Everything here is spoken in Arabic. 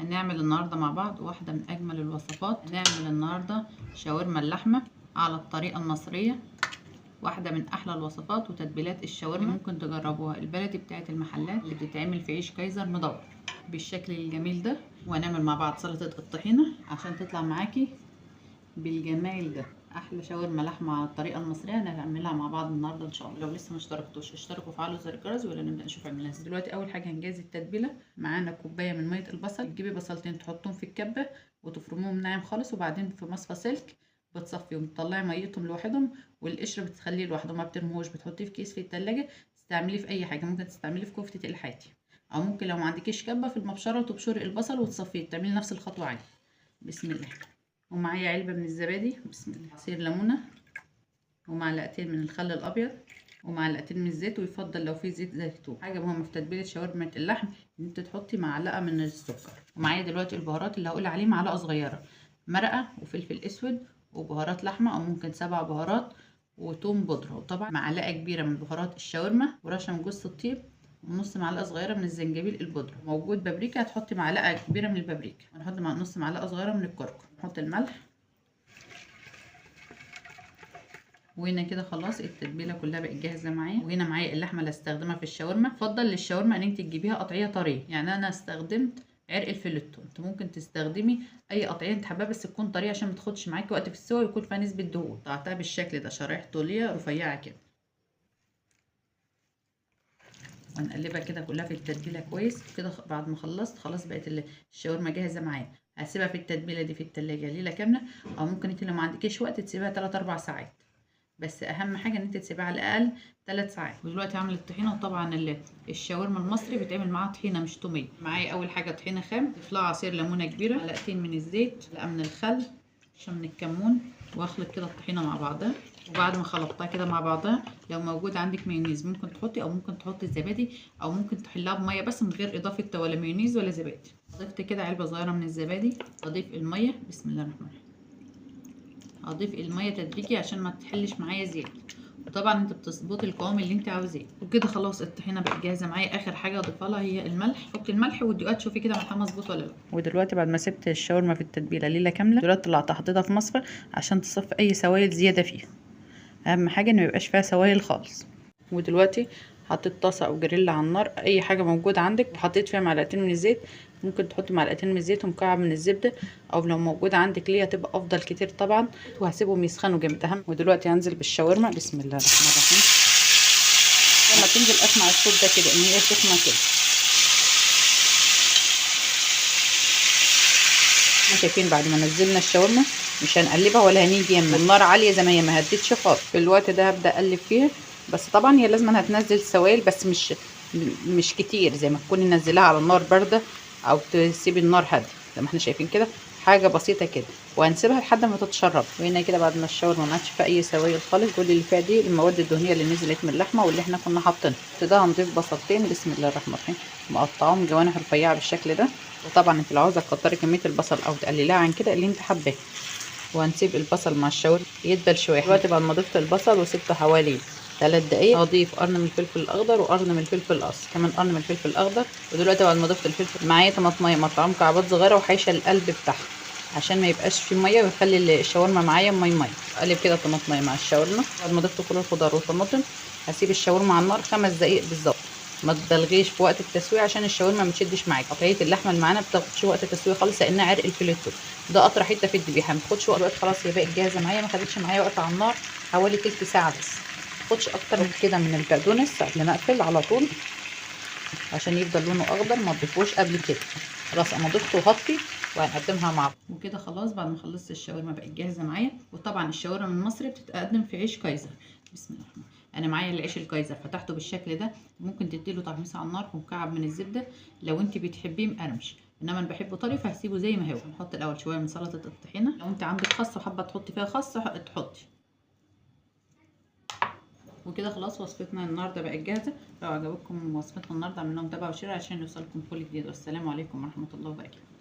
هنعمل النهارده مع بعض واحده من اجمل الوصفات. هنعمل النهارده شاورما اللحمه على الطريقه المصريه، واحده من احلى الوصفات وتتبيلات الشاورما ممكن تجربوها. البلدي بتاعت المحلات اللي بتتعمل في عيش كايزر مدور بالشكل الجميل ده. وهنعمل مع بعض سلطه الطحينه عشان تطلع معاكي بالجمال ده. احلى شاورما لحمه على الطريقه المصريه هنعملها مع بعض النهارده ان شاء الله. لو لسه ما اشتركتوش اشتركوا وفعلوا زر الجرس ولا نبدا نشوف عملنا ازاي. دلوقتي اول حاجه هنجهز التتبيله. معانا كوبايه من ميه البصل. تجيبي بصلتين تحطهم في الكبه وتفرموهم ناعم خالص، وبعدين في مصفى سلك بتصفيهم تطلعي ميتهم لوحدهم، والقشر بتخليه لوحده ما بترموهوش. بتحطيه في كيس في التلاجة تستعمليه في اي حاجه. ممكن تستعمليه في كفته الحاتي، او ممكن لو ما عندكيش كبه في المبشره وتبشري البصل وتصفيه تعملي نفس الخطوه عادي. بسم الله. ومعايا علبة من الزبادي، بسم الله، عصير ليمونة، ومعلقتين من الخل الأبيض، ومعلقتين من الزيت، ويفضل لو في زيت زيتون. حاجة مهمة في تتبيلة شاورما اللحم ان انت تحطي معلقة من السكر. ومعايا دلوقتي البهارات اللي هقول عليه معلقة صغيرة مرقة وفلفل اسود وبهارات لحمة، او ممكن 7 بهارات وتوم بودرة، وطبعا معلقة كبيرة من بهارات الشاورما ورشة من جوز الطيب ونص معلقه صغيره من الزنجبيل البودره. موجود بابريكا هتحطي معلقه كبيره من البابريكا، هنحط نص معلقه صغيره من الكركم. نحط الملح. وهنا كده خلاص التتبيله كلها بقت جاهزه معايا. وهنا معايا اللحمه اللي هستخدمها في الشاورما. افضل للشاورما ان انت تجيبيها قطعيه طريه، يعني انا استخدمت عرق الفيليتو. انت ممكن تستخدمي اي قطعيه انت حباها بس تكون طريه عشان ما تاخدش معاكي وقت في السوا ويكون فيها نسبه دهون. قطعتها بالشكل ده شرايح طوليه رفيعه كده، ونقلبها كده كلها في التتبيله كويس كده. بعد ما خلصت خلاص بقت الشاورما جاهزه معايا. هسيبها في التتبيله دي في التلاجة ليله كامله، او ممكن انت لو ما عندكيش وقت تسيبها 3 4 ساعات، بس اهم حاجه ان انت تسيبها على الاقل 3 ساعات. ودلوقتي هعمل الطحينه. وطبعا الشاورما المصري بيتعمل معاها طحينه مش توميه. معايا اول حاجه طحينه خام، ضيف لها عصير ليمونه كبيره، معلقتين من الزيت، معلقه من الخل، شويه من الكمون، واخلط كده الطحينه مع بعضها. وبعد ما خلطتها كده مع بعضها لو موجود عندك مايونيز ممكن تحطي، او ممكن تحطي زبادي، او ممكن تحلها بميه بس من غير اضافه ولا مايونيز ولا زبادي. ضفت كده علبه صغيره من الزبادي. اضيف الميه، بسم الله الرحمن الرحيم. هضيف الميه تدريجي عشان ما تحلش معايا زيت، وطبعا انت بتظبطي القوام اللي انت عاوزاه. وكده خلاص الطحينه بقت جاهزه معايا. اخر حاجه اضيفها لها هي الملح. حطي الملح والدقات تشوفي كده ملحها مظبوط ولا لا. ودلوقتي بعد ما سبت الشاورما في التتبيله ليله كامله، دلوقتي طلعت حطيتها في مصفى عشان تصفي اي سوائل زياده فيها. اهم حاجه ان ميبقاش فيها سوائل خالص. ودلوقتي حطيت طاسه او جريل على النار، اي حاجه موجوده عندك، وحطيت فيها معلقتين من الزيت. ممكن تحطي معلقتين من الزيت ومكعب من الزبده، او لو موجوده عندك ليه هتبقى افضل كتير طبعا. وهسيبهم يسخنوا جامد. اهم. ودلوقتي هنزل بالشاورما، بسم الله الرحمن الرحيم. لما تنزل اسمع الصوت ده كده ان هي سخنه كده. شايفين بعد ما نزلنا الشاورما مش هنقلبها ولا هنيجي يمها، النار عاليه زي ما هي، ما هديتش خالص. في الوقت ده هبدا اقلب فيها، بس طبعا هي لازم هتنزل سوائل بس مش كتير زي ما تكوني منزلاها على النار بارده، او تسيبي النار هاديه زي ما احنا شايفين كده، حاجه بسيطه كده. وهنسيبها لحد ما تتشرب. وهنا كده بعد ما الشاورما ما عادش فيها اي سوائل خالص، كل اللي فيها دي المواد الدهنيه اللي نزلت من اللحمه واللي احنا كنا حاطينها. كده هنضيف بصلتين، بسم الله الرحمن الرحيم، مقطعاهم جوانح رفيعه بالشكل ده. وطبعا انت لو عاوزه تكتري كميه البصل او تقلليها عن كده اللي انت حباه. وهنسيب البصل مع الشاورما يدبل شويه. دلوقتي بعد ما ضفت البصل وسبته حوالي 3 دقايق، هضيف قرن من الفلفل الاخضر وقرن من الفلفل الاصفر، كمان قرن من الفلفل الاخضر. ودلوقتي بعد ما ضفت الفلفل معايا طماطميه مقطعه مكعبات صغيره وحايشه القلب بتاعها عشان ما يبقاش فيه ميه ويخلي الشاورما معايا ميه. اقلب كده الطماطميه مع الشاورما. بعد ما ضفت كل الخضار والطماطم هسيب الشاورما على النار 5 دقايق بالظبط. ما تبالغيش في وقت التسويه عشان الشاورما ما تشدش معاك. قطعيه اللحمه اللي معانا بتاخدش وقت تسويه خالص لانها عرق الفيليتو. ده اطرى حته في الذبيحه، ما بتاخدش وقت. خلاص هي بقت جاهزه معايا، ما خدتش معايا وقت على النار، حوالي تلت ساعه بس. ما تاخدش اكتر من كده. من البقدونس قبل ما اقفل على طول عشان يفضل لونه اخضر، ما تضيفوش قبل كده. خلاص انا ضفته وهطفي وهنقدمها مع بعض. وكده خلاص بعد ما خلصت الشاورما بقت جاهزه معايا. وطبعا الشاورما من مصر بتتقدم في عيش كايزر. بسم الله الرحمن. انا معايا العيش الكايزر فتحته بالشكل ده. ممكن تديله تغميسه على النار ومكعب من الزبده لو انت بتحبيه مقرمش، انما انا بحبه طري فهسيبه زي ما هو. نحط الاول شويه من سلطه الطحينه، لو انت عندك خس وحابه تحطي فيها خس تحطي. وكده خلاص وصفتنا النهارده بقت جاهزه. لو عجبتكم وصفتنا النهارده اعملوا لهم تابعوا وشير عشان يوصلكم كل جديد. والسلام عليكم ورحمه الله وبركاته.